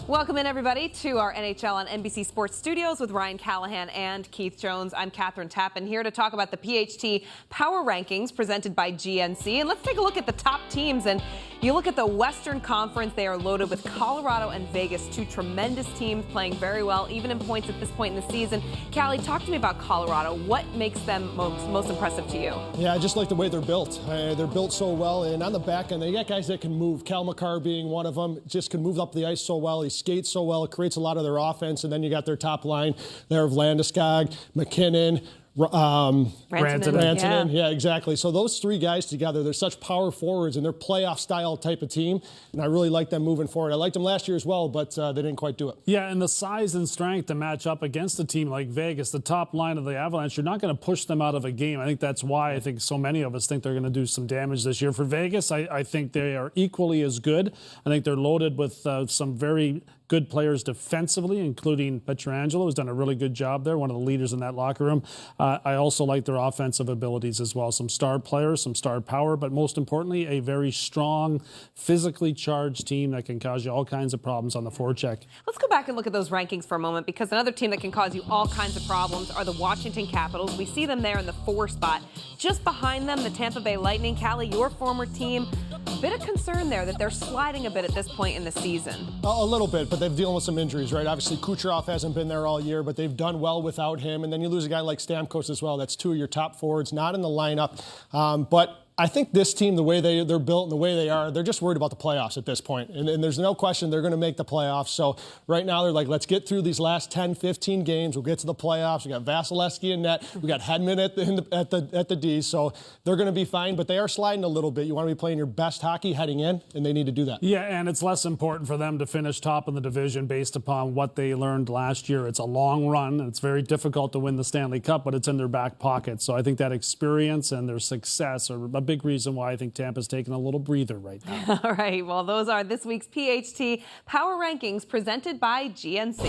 Welcome in, everybody, to our NHL on NBC Sports Studios with Ryan Callahan and Keith Jones. I'm Kathryn Tappen, here to talk about the PHT Power Rankings presented by GNC. And let's take a look at the top teams. And you look at the Western Conference, they are loaded with Colorado and Vegas, two tremendous teams playing very well, even in points at this point in the season. Callie, talk to me about Colorado. What makes them most impressive to you? Yeah, I just like the way they're built. They're built so well. And on the back end, they got guys that can move. Cal McCarr being one of them, just can move up the ice so well. He skates so well. It creates a lot of their offense. And then you got their top line there of Landeskog, McKinnon, Rantanen. Yeah, exactly. So those three guys together, they're such power forwards, and they're playoff style type of team. And I really like them moving forward. I liked them last year as well, but they didn't quite do it. Yeah, and the size and strength to match up against a team like Vegas, the top line of the Avalanche, you're not going to push them out of a game. I think that's why I think so many of us think they're going to do some damage this year. For Vegas, I think they are equally as good. I think they're loaded with some very good players defensively, including Pietrangelo, who's done a really good job there, one of the leaders in that locker room. I also like their offensive abilities as well. Some star players, some star power, but most importantly, a very strong, physically charged team that can cause you all kinds of problems on the forecheck. Let's go back and look at those rankings for a moment, because another team that can cause you all kinds of problems are the Washington Capitals. We see them there in the 4 spot. Just behind them, the Tampa Bay Lightning. Callie, your former team, a bit of concern there that they're sliding a bit at this point in the season. A little bit, but they've dealing with some injuries, right? Obviously, Kucherov hasn't been there all year, but they've done well without him. And then you lose a guy like Stamkos as well. That's two of your top forwards, not in the lineup. But I think this team, the way they're built and the way they are, they're just worried about the playoffs at this point. And there's no question they're going to make the playoffs. So right now they're like, let's get through these last 10, 15 games. We'll get to the playoffs. We got Vasilevsky in net. We got Hedman at the D. So they're going to be fine, but they are sliding a little bit. You want to be playing your best hockey heading in, and they need to do that. Yeah, and it's less important for them to finish top in the division based upon what they learned last year. It's a long run, and it's very difficult to win the Stanley Cup, but it's in their back pocket. So I think that experience and their success are a big reason why I think Tampa's taking a little breather right now. All right, well, those are this week's PHT Power Rankings presented by GNC.